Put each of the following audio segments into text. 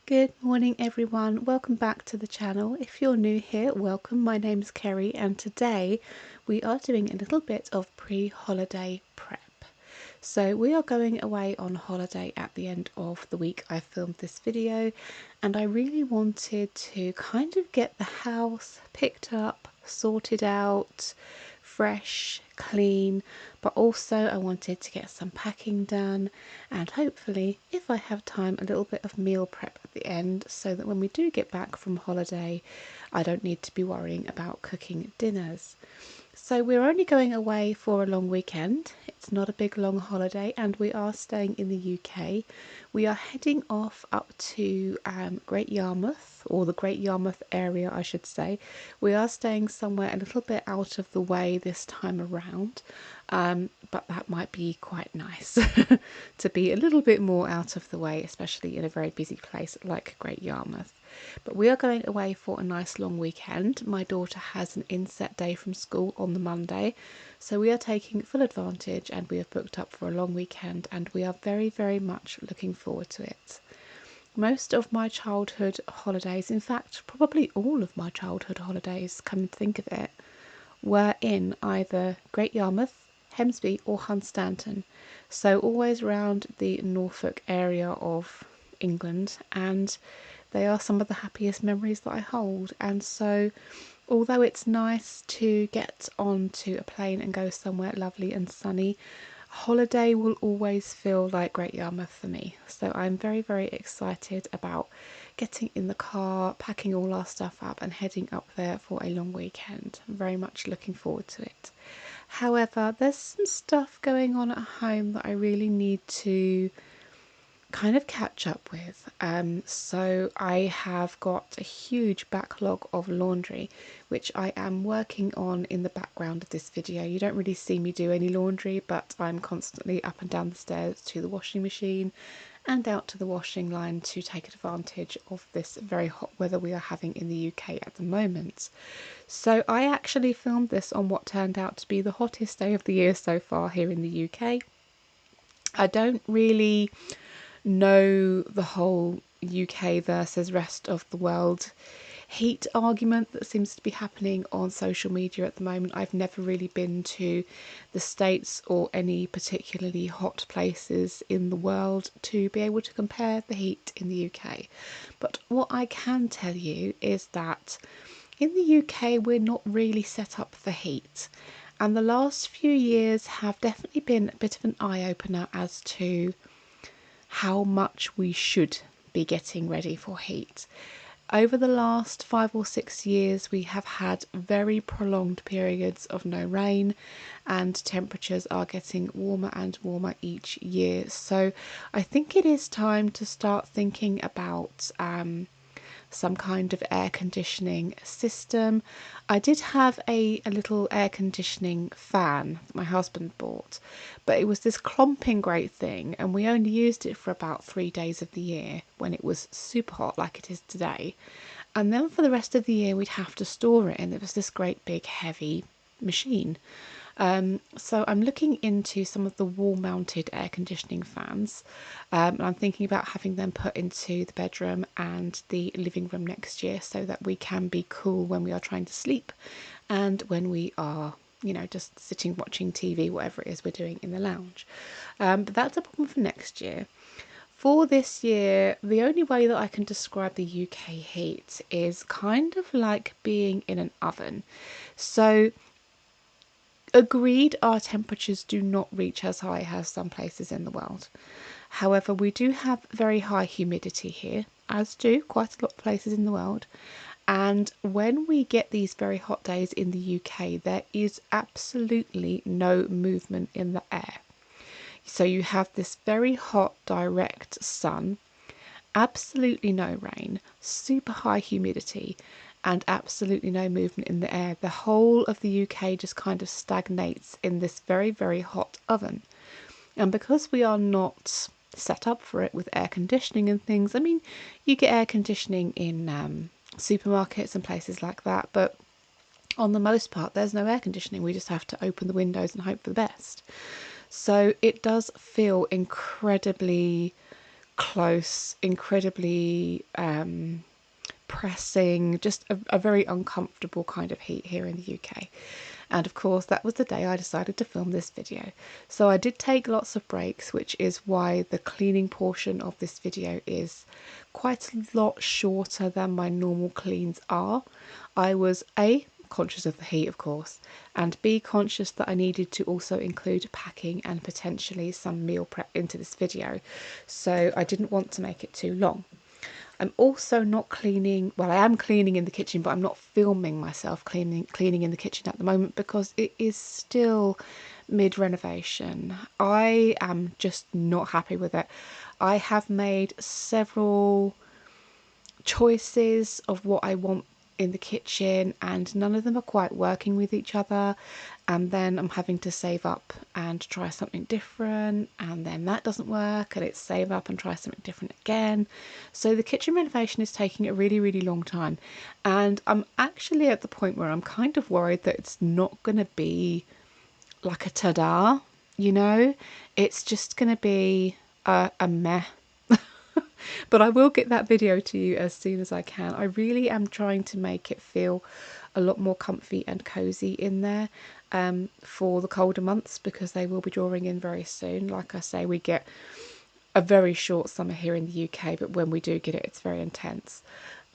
Good morning everyone, welcome back to the channel. If you're new here, welcome. My name is Kerry and today we are doing a little bit of pre-holiday prep. So we are going away on holiday at the end of the week I filmed this video, and I really wanted to kind of get the house picked up, sorted out, fresh, clean, but also I wanted to get some packing done and hopefully, if I have time, a little bit of meal prep at the end so that when we do get back from holiday I don't need to be worrying about cooking dinners. So we're only going away for a long weekend. It's not a big long holiday and we are staying in the UK. We are heading off up to Great Yarmouth, or the Great Yarmouth area I should say. We are staying somewhere a little bit out of the way this time around, but that might be quite nice to be a little bit more out of the way, especially in a very busy place like Great Yarmouth. But we are going away for a nice long weekend. My daughter has an inset day from school on the Monday, so we are taking full advantage and we have booked up for a long weekend and we are very much looking forward to it. Most of my childhood holidays, in fact probably all of my childhood holidays, come to think of it, were in either Great Yarmouth, Hemsby or Hunstanton, so always around the Norfolk area of England, and they are some of the happiest memories that I hold. And so although it's nice to get onto a plane and go somewhere lovely and sunny, holiday will always feel like Great Yarmouth for me. So I'm very excited about getting in the car, packing all our stuff up and heading up there for a long weekend. I'm very much looking forward to it. However, there's some stuff going on at home that I really need to kind of catch up with. So I have got a huge backlog of laundry which I am working on in the background of this video. You don't really see me do any laundry, but I'm constantly up and down the stairs to the washing machine and out to the washing line to take advantage of this very hot weather we are having in the UK at the moment. So I actually filmed this on what turned out to be the hottest day of the year so far here in the UK. I don't really know the whole UK versus rest of the world heat argument that seems to be happening on social media at the moment. I've never really been to the States or any particularly hot places in the world to be able to compare the heat in the UK. But what I can tell you is that in the UK we're not really set up for heat. And the last few years have definitely been a bit of an eye-opener as to how much we should be getting ready for heat. Over the last 5 or 6 years we have had very prolonged periods of no rain and temperatures are getting warmer and warmer each year. So I think it is time to start thinking about some kind of air conditioning system. I did have a little air conditioning fan that my husband bought, but it was this clomping great thing and we only used it for about 3 days of the year when it was super hot like it is today, and then for the rest of the year we'd have to store it, and it was this great big heavy machine. So I'm looking into some of the wall mounted air conditioning fans, and I'm thinking about having them put into the bedroom and the living room next year so that we can be cool when we are trying to sleep and when we are, you know, just sitting watching TV, whatever it is we're doing in the lounge. But that's a problem for next year. For this year, the only way that I can describe the UK heat is kind of like being in an oven. So agreed, our temperatures do not reach as high as some places in the world. However, we do have very high humidity here, as do quite a lot of places in the world. And when we get these very hot days in the UK, there is absolutely no movement in the air. So you have this very hot, direct sun, absolutely no rain, super high humidity, and absolutely no movement in the air. The whole of the UK just kind of stagnates in this very hot oven. And because we are not set up for it with air conditioning and things, I mean, you get air conditioning in supermarkets and places like that, but on the most part there's no air conditioning. We just have to open the windows and hope for the best. So it does feel incredibly close, incredibly pressing, just a very uncomfortable kind of heat here in the UK. And of course, that was the day I decided to film this video. So I did take lots of breaks, which is why the cleaning portion of this video is quite a lot shorter than my normal cleans are. I was A, conscious of the heat, of course, and B, conscious that I needed to also include packing and potentially some meal prep into this video. So I didn't want to make it too long. I'm also not cleaning, well, I am cleaning in the kitchen, but I'm not filming myself cleaning in the kitchen at the moment because it is still mid-renovation. I am just not happy with it. I have made several choices of what I want in the kitchen, and none of them are quite working with each other, and then I'm having to save up and try something different, and then that doesn't work, and it's save up and try something different again. So the kitchen renovation is taking a really long time, and I'm actually at the point where I'm kind of worried that it's not going to be like a ta-da, you know, it's just going to be a meh. But I will get that video to you as soon as I can. I really am trying to make it feel a lot more comfy and cozy in there for the colder months, because they will be drawing in very soon. Like I say, we get a very short summer here in the UK, but when we do get it, it's very intense.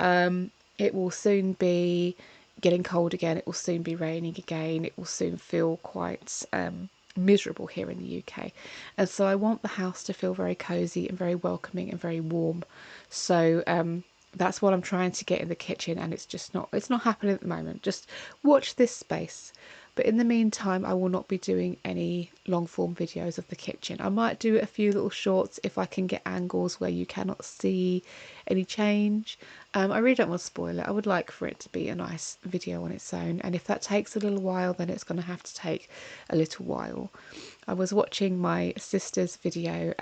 It will soon be getting cold again. It will soon be raining again. It will soon feel quite miserable here in the UK, and so I want the house to feel very cozy and very welcoming and very warm. So that's what I'm trying to get in the kitchen, and it's not happening at the moment. Just watch this space. But in the meantime, I will not be doing any long form videos of the kitchen. I might do a few little shorts if I can get angles where you cannot see any change. I really don't want to spoil it. I would like for it to be a nice video on its own, and if that takes a little while, then it's going to have to take a little while. I was watching my sister's video.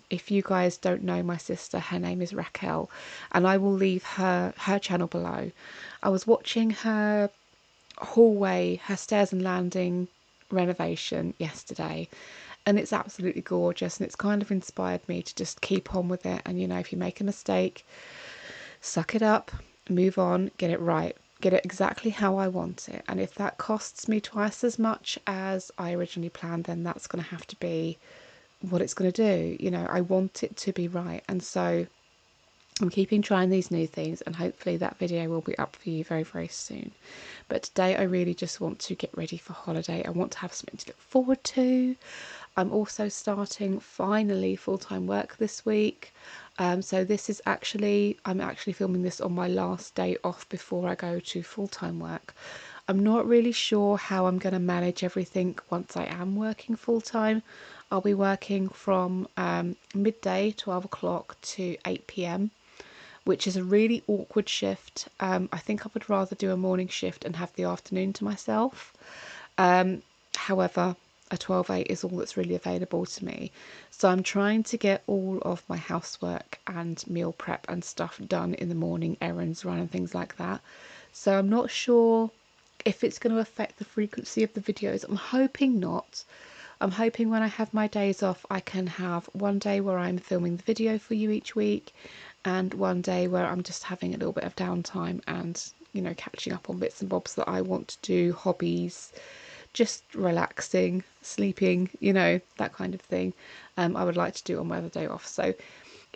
If you guys don't know my sister, her name is Raquel, and I will leave her channel below. I was watching her hallway, her stairs and landing renovation yesterday, and it's absolutely gorgeous, and it's kind of inspired me to just keep on with it. And you know, if you make a mistake, suck it up, move on, get it right, get it exactly how I want it. And if that costs me twice as much as I originally planned, then that's going to have to be what it's going to do. You know, I want it to be right, and so I'm keeping trying these new things, and hopefully that video will be up for you very soon. But today I really just want to get ready for holiday. I want to have something to look forward to. I'm also starting finally full-time work this week. So this is I'm actually filming this on my last day off before I go to full-time work. I'm not really sure how I'm going to manage everything once I am working full-time. I'll be working from midday, 12 o'clock to 8 p.m, which is a really awkward shift. I think I would rather do a morning shift and have the afternoon to myself. However, a 12/8 is all that's really available to me. So I'm trying to get all of my housework and meal prep and stuff done in the morning, errands run and things like that. So I'm not sure if it's going to affect the frequency of the videos. I'm hoping not. I'm hoping when I have my days off, I can have one day where I'm filming the video for you each week, and one day where I'm just having a little bit of downtime and, you know, catching up on bits and bobs that I want to do, hobbies, just relaxing, sleeping, you know, that kind of thing. I would like to do on my other day off. So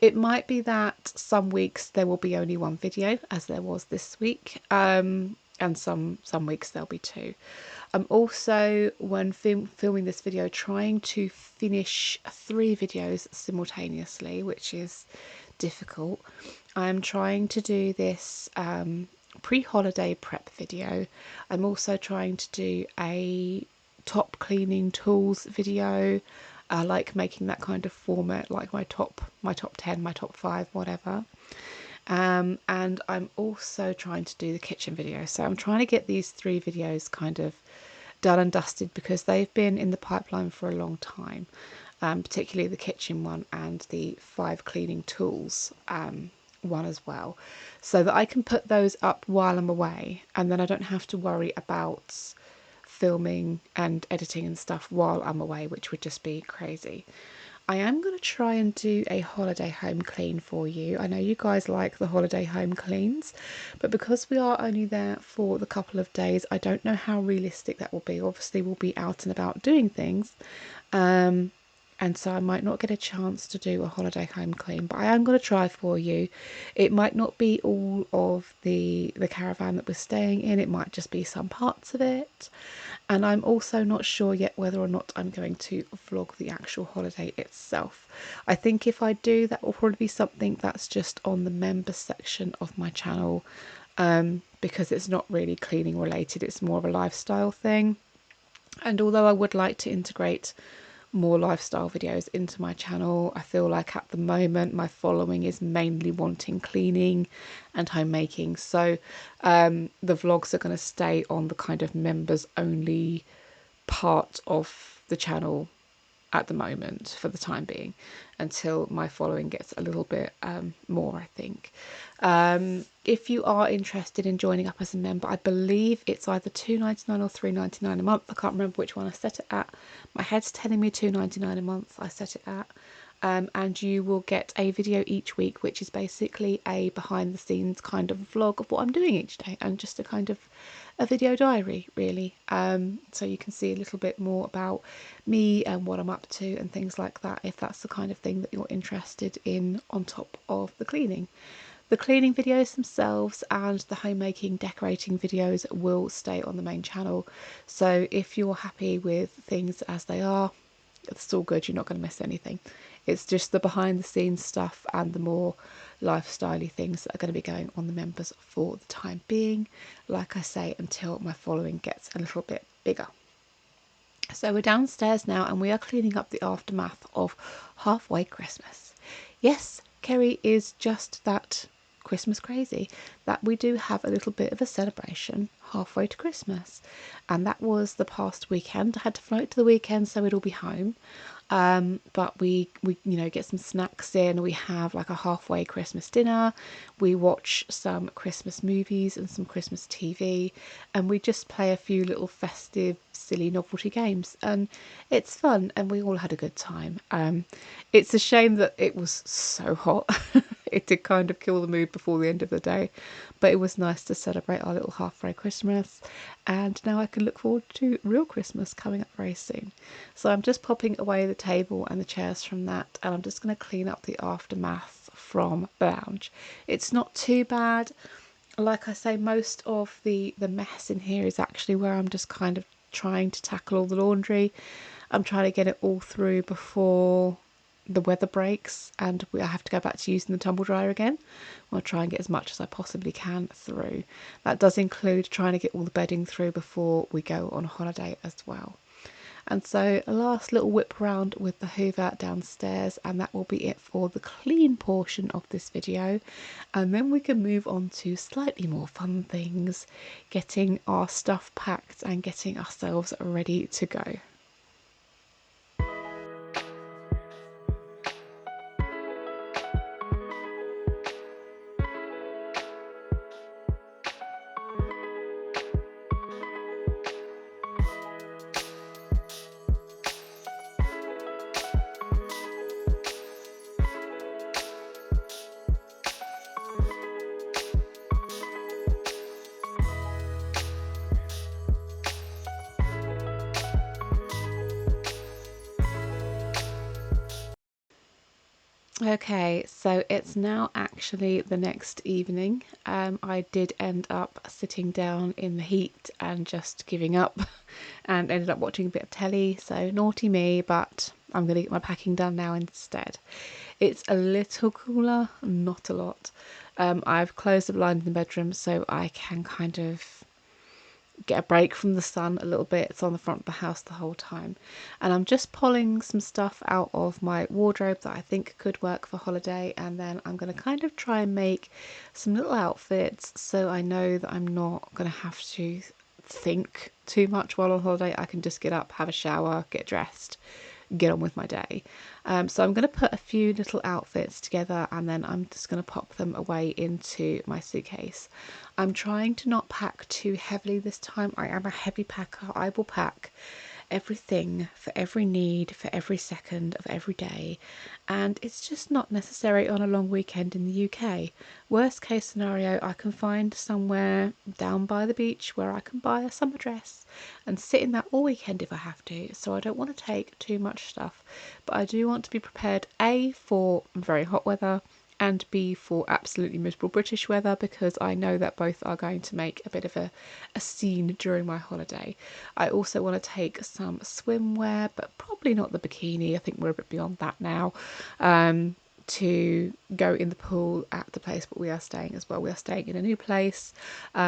it might be that some weeks there will be only one video, as there was this week, and some weeks there'll be two. I'm also, when filming this video, trying to finish 3 videos simultaneously, which is difficult. I'm trying to do this pre-holiday prep video. I'm also trying to do a top cleaning tools video. I like making that kind of format, like my top 10, my top 5, whatever. And I'm also trying to do the kitchen video. So I'm trying to get these 3 videos kind of done and dusted, because they've been in the pipeline for a long time, particularly the kitchen one and the 5 cleaning tools one as well, so that I can put those up while I'm away, and then I don't have to worry about filming and editing and stuff while I'm away, which would just be crazy. I am going to try and do a holiday home clean for you. I know you guys like the holiday home cleans, but because we are only there for the couple of days, I don't know how realistic that will be. Obviously, we'll be out and about doing things, and so I might not get a chance to do a holiday home clean, but I am going to try for you. It might not be all of the caravan that we're staying in, it might just be some parts of it. And I'm also not sure yet whether or not I'm going to vlog the actual holiday itself. I think if I do, that will probably be something that's just on the members section of my channel, because it's not really cleaning related, it's more of a lifestyle thing. And although I would like to integrate more lifestyle videos into my channel, I feel like at the moment my following is mainly wanting cleaning and homemaking, so the vlogs are going to stay on the kind of members only part of the channel at the moment for the time being, until my following gets a little bit more, I think. If you are interested in joining up as a member, I believe it's either $2.99 or $3.99 a month. I can't remember which one I set it at. My head's telling me $2.99 a month I set it at. And you will get a video each week, which is basically a behind the scenes kind of vlog of what I'm doing each day, and just a kind of a video diary, really. So you can see a little bit more about me and what I'm up to and things like that, if that's the kind of thing that you're interested in, on top of the cleaning. The cleaning videos themselves and the homemaking decorating videos will stay on the main channel, so if you're happy with things as they are, it's all good, you're not going to miss anything. It's just the behind the scenes stuff and the more lifestyle-y things that are going to be going on the members for the time being, like I say, until my following gets a little bit bigger. So we're downstairs now and we are cleaning up the aftermath of halfway Christmas. Yes, Kerry is just that Christmas crazy, that we do have a little bit of a celebration halfway to Christmas, and that was the past weekend. I had to float to the weekend so we'd all be home, but we get some snacks in. We have like a halfway Christmas dinner, we watch some Christmas movies and some Christmas TV, and we just play a few little festive silly novelty games, and it's fun and we all had a good time. It's a shame that it was so hot. It did kind of kill the mood before the end of the day, but it was nice to celebrate our little halfway Christmas, and now I can look forward to real Christmas coming up very soon. So I'm just popping away the table and the chairs from that, and I'm just going to clean up the aftermath from the lounge. It's not too bad. Like I say, most of the mess in here is actually where I'm just kind of trying to tackle all the laundry. I'm trying to get it all through before the weather breaks and I have to go back to using the tumble dryer again. I'll try and get as much as I possibly can through. That does include trying to get all the bedding through before we go on holiday as well. And so a last little whip around with the hoover downstairs, and that will be it for the clean portion of this video. And then we can move on to slightly more fun things, getting our stuff packed and getting ourselves ready to go. Okay, so it's now actually the next evening. I did end up sitting down in the heat and just giving up and ended up watching a bit of telly, so naughty me, but I'm going to get my packing done now instead. It's a little cooler, not a lot. I've closed the blind in the bedroom so I can kind of get a break from the sun a little bit. It's on the front of the house the whole time, and I'm just pulling some stuff out of my wardrobe that I think could work for holiday, and then I'm going to kind of try and make some little outfits so I know that I'm not going to have to think too much while on holiday. I can just get up, have a shower, get dressed, get on with my day. So I'm going to put a few little outfits together and then I'm just going to pop them away into my suitcase. I'm trying to not pack too heavily this time. I am a heavy packer. I will pack everything, for every need, for every second of every day, and it's just not necessary on a long weekend in the UK. Worst case scenario, I can find somewhere down by the beach where I can buy a summer dress and sit in that all weekend if I have to. So I don't want to take too much stuff, but I do want to be prepared A, for very hot weather, and B, for absolutely miserable British weather, because I know that both are going to make a bit of a scene during my holiday. I also want to take some swimwear, but probably not the bikini. I think we're a bit beyond that now. To go in the pool at the place where we are staying as well. We are staying in a new place,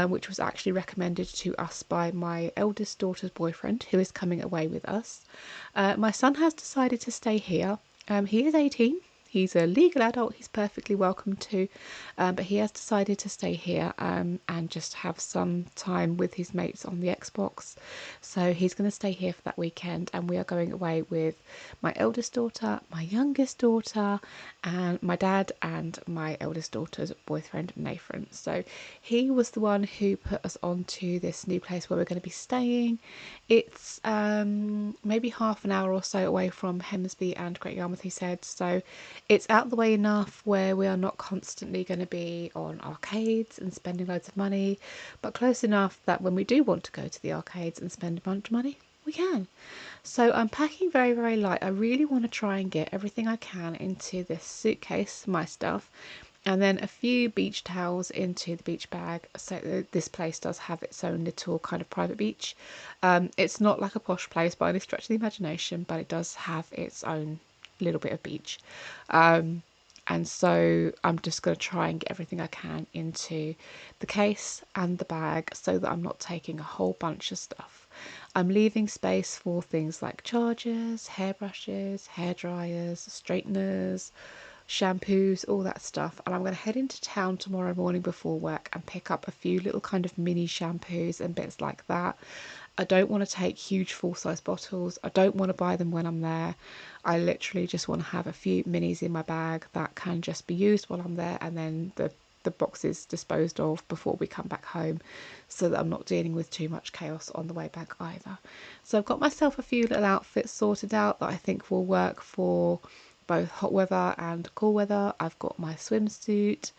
which was actually recommended to us by my eldest daughter's boyfriend, who is coming away with us. My son has decided to stay here. He is 18. He's a legal adult, he's perfectly welcome to, but he has decided to stay here and just have some time with his mates on the Xbox. So he's going to stay here for that weekend, and we are going away with my eldest daughter, my youngest daughter, and my dad and my eldest daughter's boyfriend, Nathan. So he was the one who put us onto this new place where we're going to be staying. It's maybe half an hour or so away from Hemsby and Great Yarmouth, he said, so it's out the way enough where we are not constantly going to be on arcades and spending loads of money, but close enough that when we do want to go to the arcades and spend a bunch of money, we can. So I'm packing very, very light. I really want to try and get everything I can into this suitcase, my stuff, and then a few beach towels into the beach bag, so this place does have its own little kind of private beach. It's not like a posh place by any stretch of the imagination, but it does have its own little bit of beach. And so I'm just going to try and get everything I can into the case and the bag so that I'm not taking a whole bunch of stuff. I'm leaving space for things like chargers, hairbrushes, hair dryers, straighteners, shampoos, all that stuff. And I'm going to head into town tomorrow morning before work and pick up a few little kind of mini shampoos and bits like that. I don't want to take huge full-size bottles. I don't want to buy them when I'm there. I literally just want to have a few minis in my bag that can just be used while I'm there, and then the boxes disposed of before we come back home, so that I'm not dealing with too much chaos on the way back either. So I've got myself a few little outfits sorted out that I think will work for both hot weather and cool weather. I've got my swimsuit,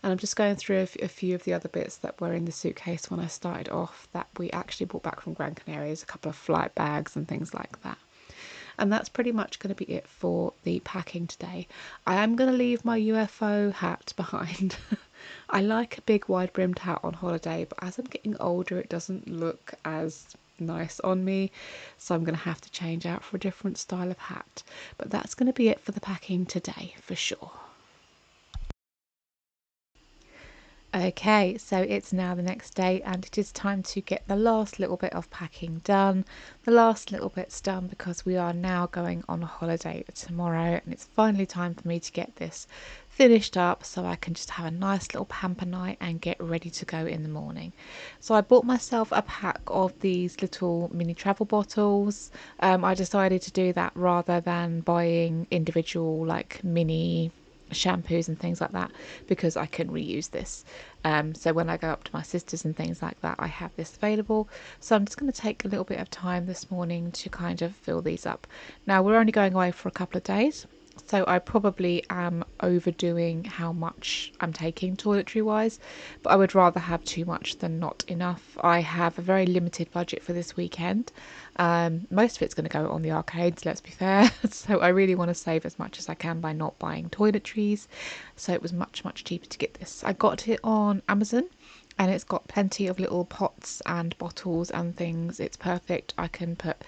and I'm just going through a few of the other bits that were in the suitcase when I started off that we actually brought back from Gran Canaria, a couple of flight bags and things like that. And that's pretty much going to be it for the packing today. I am going to leave my UFO hat behind. I like a big wide brimmed hat on holiday, but as I'm getting older it doesn't look as nice on me, so I'm going to have to change out for a different style of hat. But that's going to be it for the packing today for sure. Okay, so it's now the next day and it is time to get the last little bit of packing done. The last little bit's done because we are now going on a holiday tomorrow, and it's finally time for me to get this finished up so I can just have a nice little pamper night and get ready to go in the morning. So I bought myself a pack of these little mini travel bottles. I decided to do that rather than buying individual like mini shampoos and things like that, because I can reuse this. So when I go up to my sisters and things like that, I have this available. So I'm just going to take a little bit of time this morning to kind of fill these up. Now we're only going away for a couple of days, so I probably am overdoing how much I'm taking toiletry wise, but I would rather have too much than not enough. I have a very limited budget for this weekend. Most of it's going to go on the arcades, let's be fair. So I really want to save as much as I can by not buying toiletries. So it was much cheaper to get this. I got it on Amazon, and it's got plenty of little pots and bottles and things. It's perfect. I can put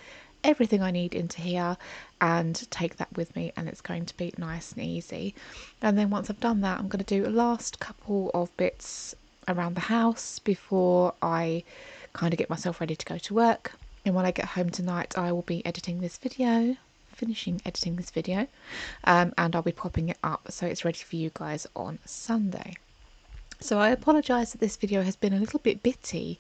everything I need into here and take that with me, and it's going to be nice and easy. And then once I've done that, I'm going to do a last couple of bits around the house before I kind of get myself ready to go to work. And when I get home tonight, I will be editing this video, finishing editing this video, and I'll be popping it up so it's ready for you guys on Sunday. So I apologise that this video has been a little bit bitty.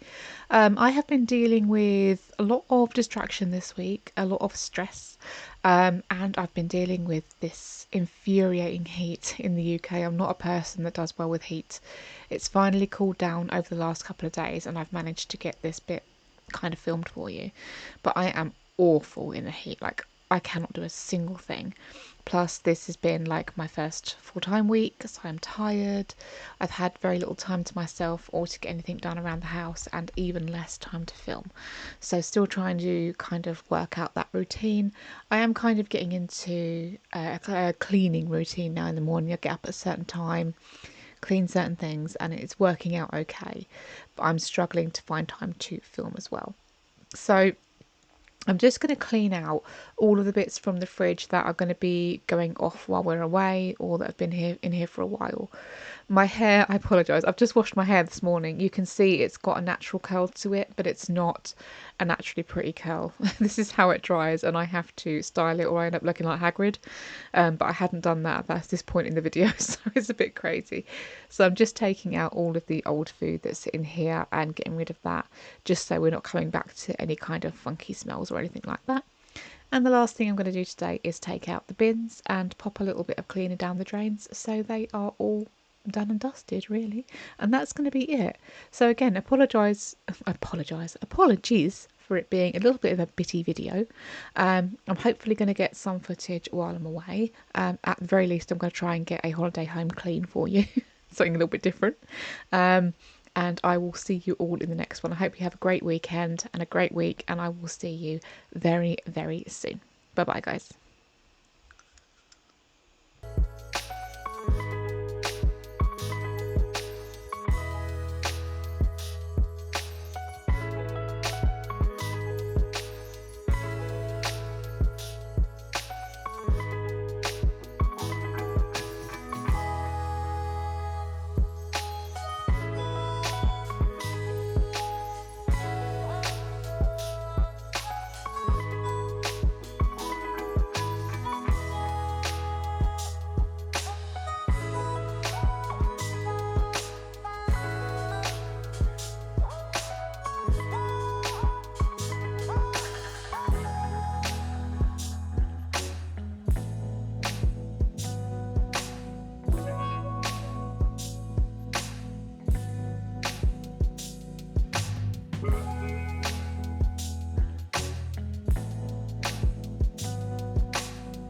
I have been dealing with a lot of distraction this week, a lot of stress, and I've been dealing with this infuriating heat in the UK. I'm not a person that does well with heat. It's finally cooled down over the last couple of days, and I've managed to get this bit kind of filmed for you, but I am awful in the heat. Like, I cannot do a single thing. Plus, this has been like my first full-time week, so I'm tired. I've had very little time to myself or to get anything done around the house, and even less time to film. So still trying to kind of work out that routine. I am kind of getting into a cleaning routine now in the morning. I get up at a certain time, clean certain things, and it's working out okay. But I'm struggling to find time to film as well. So I'm just going to clean out all of the bits from the fridge that are going to be going off while we're away, or that have been here in here for a while. My hair, I apologise, I've just washed my hair this morning. You can see it's got a natural curl to it, but it's not a naturally pretty curl. This is how it dries, and I have to style it or I end up looking like Hagrid. But I hadn't done that at this point in the video, so it's a bit crazy. So I'm just taking out all of the old food that's in here and getting rid of that, just so we're not coming back to any kind of funky smells or anything like that. And the last thing I'm going to do today is take out the bins and pop a little bit of cleaner down the drains, so they are all done and dusted, really. And that's going to be it. So again, apologies for it being a little bit of a bitty video. I'm hopefully going to get some footage while I'm away. At the very least, I'm going to try and get a holiday home clean for you, something a little bit different. And I will see you all in the next one. I hope you have a great weekend and a great week, and I will see you very, very soon. Bye bye, guys.